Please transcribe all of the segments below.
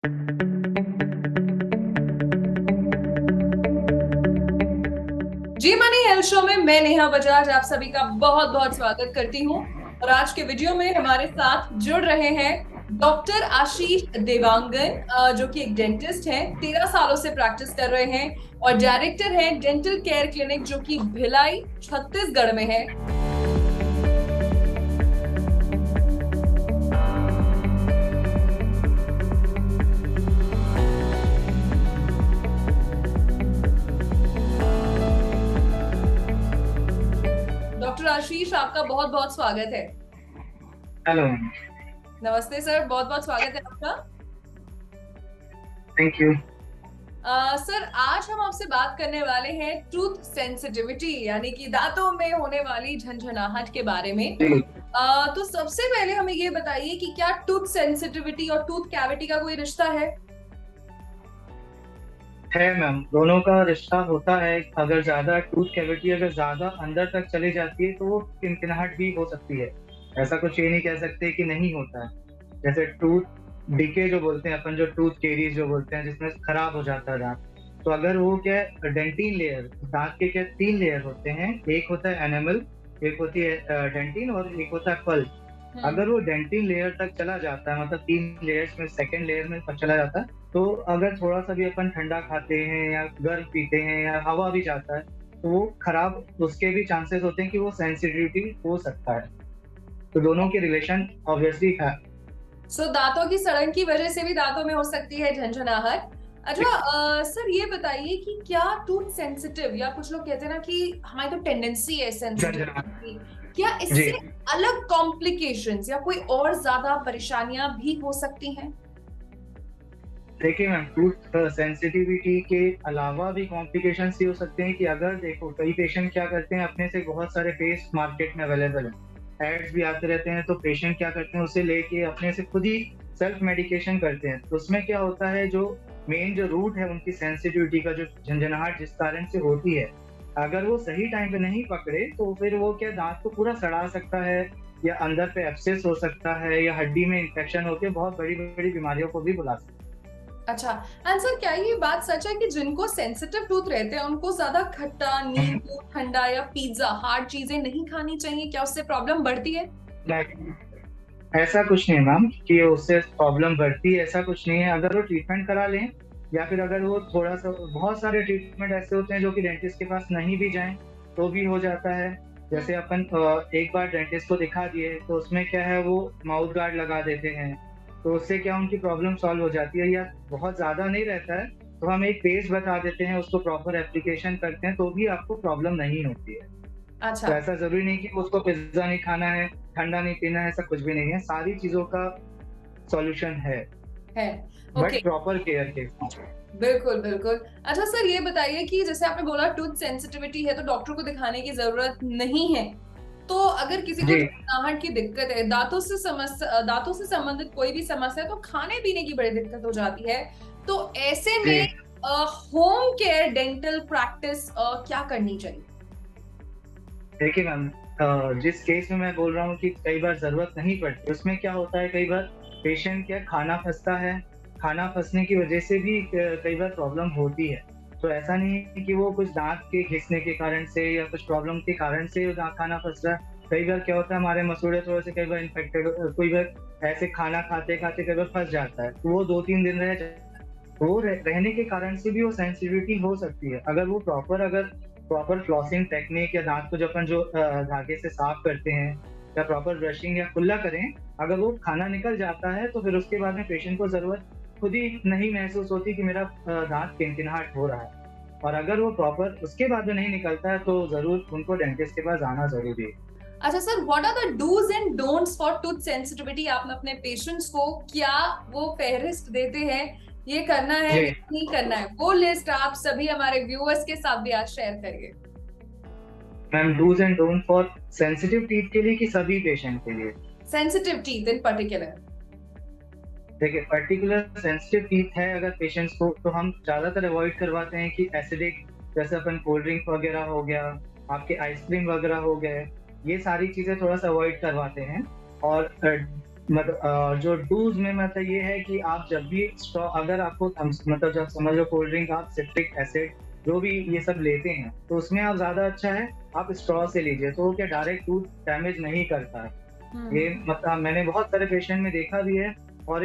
जी money health show में मैं नेहा बजाज आप सभी का बहुत बहुत स्वागत करती हूँ। और आज के वीडियो में हमारे साथ जुड़ रहे हैं डॉक्टर आशीष देवांगन, जो कि एक डेंटिस्ट हैं, 13 सालों से प्रैक्टिस कर रहे हैं और डायरेक्टर हैं डेंटल केयर क्लिनिक जो कि भिलाई छत्तीसगढ़ में है। डॉक्टर आशीष, आपका बहुत बहुत स्वागत है। हेलो। नमस्ते सर, बहुत बहुत स्वागत है आपका। Thank you. सर, आज हम आपसे बात करने वाले हैं टूथ सेंसिटिविटी यानी कि दांतों में होने वाली झंझनाहट के बारे में। तो सबसे पहले हमें ये बताइए कि क्या टूथ सेंसिटिविटी और टूथ कैविटी का कोई रिश्ता है मैम, दोनों का रिश्ता होता है। अगर ज्यादा टूथ कैविटी अगर ज्यादा अंदर तक चली जाती है तो वो किनकिनाहट भी हो सकती है। ऐसा कुछ ये नहीं कह सकते कि नहीं होता है। जैसे टूथ डीके जो बोलते हैं अपन, जो टूथ केरीज जो बोलते हैं, जिसमें खराब हो जाता है दांत, तो अगर वो क्या डेंटिन लेयर, दांत के क्या 3 लेयर होते हैं। एक होता है एनेमल, एक होती है डेंटिन और एक होता है पल्प। अगर वो डेंटिन लेयर तक चला जाता है, मतलब 3 लेयर्स में सेकेंड लेयर में चला जाता है, तो अगर थोड़ा सा भी अपन ठंडा खाते हैं या गर्म पीते हैं या हवा भी जाता है तो वो खराब, उसके भी चांसेस होते हैं कि वो सेंसिटिविटी हो सकता है। तो दोनों के रिलेशन ऑब्वियसली है। सो दांतों की सड़न की वजह से भी दांतों में हो सकती है झंझनाहट। अच्छा, सर ये बताइए कि क्या टूथ सेंसिटिव, या कुछ लोग कहते हैं ना कि हमारी तो टेंडेंसी है सेंसिटिव की, क्या जी इससे अलग कॉम्प्लिकेशंस या कोई और ज्यादा परेशानियां भी हो सकती हैं? देखिए मैम, टूथ सेंसिटिविटी के अलावा भी कॉम्प्लिकेशंस ये हो सकते हैं कि अगर देखो कई पेशेंट क्या करते हैं, अपने से बहुत सारे पेस्ट मार्केट में अवेलेबल है, एड्स भी आते रहते हैं, तो पेशेंट क्या करते हैं उसे लेके अपने से खुद ही सेल्फ मेडिकेशन करते हैं। तो उसमें क्या होता है, जो मेन जो रूट है उनकी सेंसिटिविटी का, जो झंझनाहट जिस कारण से होती है, अगर वो सही टाइम पे नहीं पकड़े तो फिर वो क्या दांत को पूरा सड़ा सकता है, या अंदर पे एब्सेस हो सकता है, या हड्डी में इंफेक्शन होकर बहुत बड़ी बड़ी बीमारियों को भी बुला सकता है। अच्छा, आंसर क्या ये बात सच है कि जिनको सेंसिटिव टूथ रहते हैं उनको ज्यादा खट्टा, नींबू, ठंडा या पिज्जा, हार्ड चीजें नहीं खानी चाहिए? क्या उससे प्रॉब्लम बढ़ती है? ऐसा कुछ नहीं मैम कि उससे प्रॉब्लम बढ़ती है, ऐसा कुछ नहीं है। अगर वो ट्रीटमेंट करा लें, या फिर अगर वो थोड़ा सा, बहुत सारे ट्रीटमेंट ऐसे होते हैं जो कि डेंटिस्ट के पास नहीं भी जाएं तो भी हो जाता है। जैसे अपन एक बार डेंटिस्ट को दिखा दिए तो उसमें क्या है, वो माउथ गार्ड लगा देते हैं, तो उससे क्या उनकी प्रॉब्लम सॉल्व हो जाती है। या बहुत ज्यादा नहीं रहता है तो हम एक पेस्ट बता देते हैं, उसको प्रॉपर एप्लीकेशन करते हैं तो भी आपको प्रॉब्लम नहीं होती है। अच्छा। तो ऐसा जरूरी नहीं कि उसको पिज्जा नहीं खाना है, ठंडा नहीं पीना है, ऐसा कुछ भी नहीं है। सारी चीजों का सॉल्यूशन है ओके। बट प्रॉपर केयर के साथ। बिल्कुल बिल्कुल। अच्छा सर, ये बताइए कि जैसे आपने बोला टूथ सेंसिटिविटी है तो डॉक्टर को दिखाने की जरूरत नहीं है, तो अगर किसी को जी झंझनाहट की दिक्कत है, दांतों से संबंधित कोई भी समस्या है, तो खाने पीने की बड़ी दिक्कत हो जाती है, तो ऐसे जी में होम केयर डेंटल प्रैक्टिस क्या करनी चाहिए? देखिए मैम, जिस केस में मैं बोल रहा हूँ कि कई बार जरूरत नहीं पड़ती, उसमें क्या होता है, कई बार पेशेंट क्या खाना फंसता है, खाना फंसने की वजह से भी कई बार प्रॉब्लम होती है। तो ऐसा नहीं है कि वो कुछ दांत के घिसने के कारण से या कुछ प्रॉब्लम के कारण से दांत खाना फंस रहा है। कई बार क्या होता है, हमारे मसूड़े थोड़े से कई बार इन्फेक्टेड, कोई बार ऐसे खाना खाते खाते कई बार फंस जाता है, तो वो 2-3 दिन रह जाता है। तो वो रहने के कारण से भी वो सेंसिटिविटी हो सकती है। अगर वो प्रॉपर फ्लॉसिंग टेक्निक, या दांत को जो अपन जो धागे से साफ करते हैं, या प्रॉपर ब्रशिंग या कुल्ला करें, अगर वो खाना निकल जाता है तो फिर उसके बाद में पेशेंट को जरूरत खुद ही नहीं महसूस होती कि मेरा दांत किनकिनाहट हो रहा है। और अगर वो प्रॉपर उसके बाद में नहीं निकलता है तो जरूर उनको डेंटिस्ट के पास आना जरूरी है। अच्छा sir, what are the dos and don'ts for tooth sensitivity? आपने अपने पेशेंट्स को क्या वो फेहरिस्त देते हैं, ये करना है जी ये नहीं करना है, वो लिस्ट आप सभी हमारे व्यूअर्स के साथ भी आज शेयर करिए। Ma'am, dos and don't for sensitive teeth के लिए कि सभी पेशेंट के लिए? Sensitive teeth in particular. देखिए, पर्टिकुलर सेंसिटिव टीथ है अगर पेशेंट्स को, तो हम ज्यादातर अवॉइड करवाते हैं कि एसिडिक, जैसे अपन कोल्ड ड्रिंक वगैरह हो गया, आपके आइसक्रीम वगैरह हो गए, ये सारी चीजें थोड़ा सा अवॉइड करवाते हैं। और जो डूज में मतलब ये है कि आप जब भी स्ट्रॉ, अगर आपको मतलब जब समझ लो कोल्ड ड्रिंक आप सिट्रिक एसिड जो भी ये सब लेते हैं तो उसमें आप ज्यादा अच्छा है आप स्ट्रॉ से लीजिए, तो वो क्या डायरेक्ट टूथ डैमेज नहीं करता है। ये मतलब मैंने बहुत सारे पेशेंट में देखा भी है, और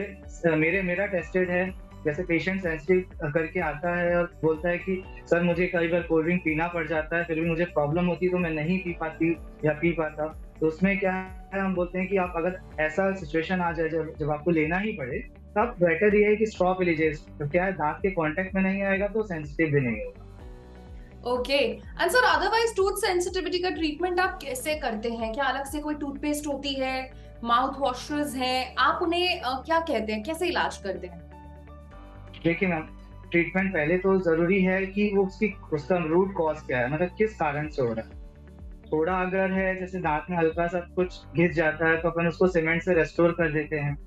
मेरा टेस्टेड है। जैसे पेशेंट सेंसिटिव करके आता है और बोलता है कि सर मुझे कई बार कोल्ड ड्रिंक पीना पड़ जाता है, फिर भी मुझे प्रॉब्लम होती है तो मैं नहीं पी पाती या पी पाता। तो उसमें क्या है, हम बोलते हैं कि आप अगर ऐसा सिचुएशन आ जाए जब आपको लेना ही पड़े, तो आप बेटर ये है कि स्ट्रॉ पे लीजिए। तो क्या है, दांत के कांटेक्ट में नहीं आएगा तो सेंसिटिव भी नहीं होगा। Okay. And sir otherwise tooth sensitivity का ट्रीटमेंट आप कैसे करते हैं? क्या अलग से कोई टूथपेस्ट होती है, माउथ वॉशेस हैं, आप उन्हें क्या कहते हैं, कैसे इलाज करते हैं? देखिए मैम, ट्रीटमेंट पहले तो जरूरी है कि वो उसका रूट कॉज क्या है, मतलब किस कारण से हो रहा है। थोड़ा अगर है जैसे दांत में हल्का सा कुछ घिस जाता है तो अपन उसको सीमेंट से रेस्टोर कर देते हैं।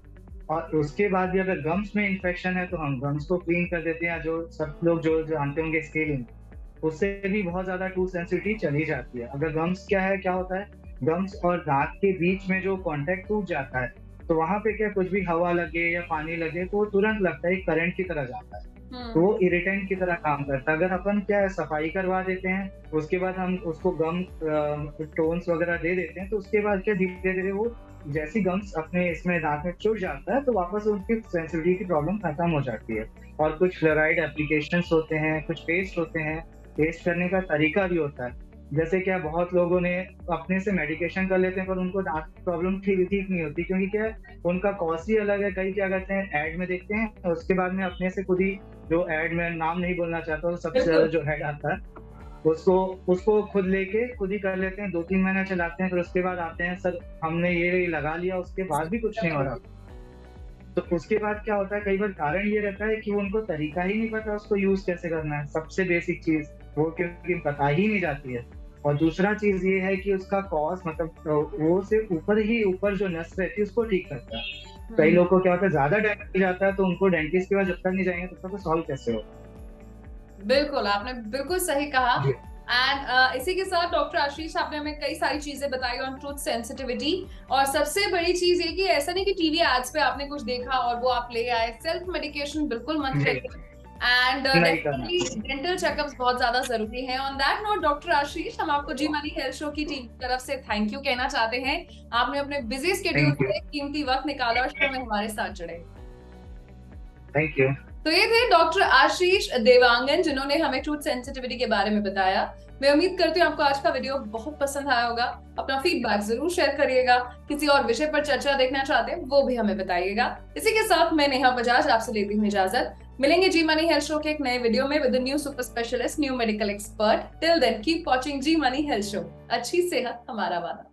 और उसके बाद भी अगर गम्स में इन्फेक्शन है तो हम गम्स को क्लीन कर देते हैं, जो सब लोग जो जानते होंगे स्केलिंग, उससे भी बहुत ज्यादा टूथ सेंसिटिविटी चली जाती है। अगर गम्स क्या होता है, गम्स और दांत के बीच में जो कांटेक्ट टूट जाता है तो वहां पे क्या कुछ भी हवा लगे या पानी लगे तो वो तुरंत लगता है करंट की तरह जाता है, तो वो इरिटेंट की तरह काम करता है। अगर अपन क्या है सफाई करवा देते हैं, उसके बाद हम उसको गम टोन्स वगैरह दे देते हैं, तो उसके बाद क्या धीरे धीरे वो जैसी गम्स अपने इसमें दांत में चुट जाता है तो वापस उनकी सेंसिटिविटी की प्रॉब्लम खत्म हो जाती है। और कुछ फ्लोराइड एप्लीकेशन होते हैं, कुछ पेस्ट होते हैं, पेस्ट करने का तरीका भी होता है। जैसे क्या बहुत लोगों ने अपने से मेडिकेशन कर लेते हैं पर उनको दांत की प्रॉब्लम ठीक नहीं होती, क्योंकि क्या उनका कॉज ही अलग है। कई क्या करते हैं ऐड में देखते हैं और उसके बाद में अपने से खुद ही, जो ऐड में नाम नहीं बोलना चाहता, सबसे ज्यादा जो हेड आता है उसको खुद लेके खुद ही कर लेते हैं, 2-3 महीना चलाते हैं, फिर उसके बाद आते हैं सर हमने ये लगा लिया, उसके बाद भी कुछ नहीं हो रहा। तो उसके बाद क्या होता है, कई बार कारण ये रहता है कि उनको तरीका ही नहीं पता उसको यूज कैसे करना है, सबसे बेसिक चीज वो क्योंकि पता ही नहीं जाती है। और दूसरा चीज ये है कि उसका कॉज मतलब वो से ऊपर जो नस रहती है उसको ठीक करता है। कई लोगों को क्या होता है ज्यादा डैमेज जाता है तो उनको डेंटिस्ट के पास जब तक नहीं जाएंगे तब तक सॉल्व कैसे हो। बिल्कुल, आपने बिल्कुल सही कहा। एंड इसी के साथ डॉक्टर आशीष, आपने हमें कई सारी चीजें बताई ऑन टूथ सेंसिटिविटी। और सबसे बड़ी चीज ये कि ऐसा नहीं कि टीवी एड्स पे आपने कुछ देखा और वो आप ले आए, सेल्फ मेडिकेशन बिल्कुल मत करिए। एंड डेफिनेटली डेंटल चेकअप्स बहुत ज्यादा जरूरी है। ऑन दैट नोट डॉक्टर आशीष, हम आपको जी मनी हेल्थ शो की टीम की तरफ से थैंक यू कहना चाहते हैं। आपने अपने बिजी शेड्यूल से कीमती वक्त निकाला और शो में हमारे साथ जुड़े। Thank you. तो ये थे डॉक्टर आशीष देवांगन, जिन्होंने हमें टूथ सेंसिटिविटी के बारे में बताया। मैं उम्मीद करती हूँ आपको आज का वीडियो बहुत पसंद आया होगा। अपना फीडबैक जरूर शेयर करिएगा। किसी और विषय पर चर्चा देखना चाहते हैं वो भी हमें बताइएगा। इसी के साथ मैं नेहा बजाज आपसे लेती हूँ इजाजत। मिलेंगे जी मनी हेल्थ शो के एक नए वीडियो में with new super specialist, new medical expert. Till then keep watching Zee money health show. अच्छी सेहत हमारा वादा।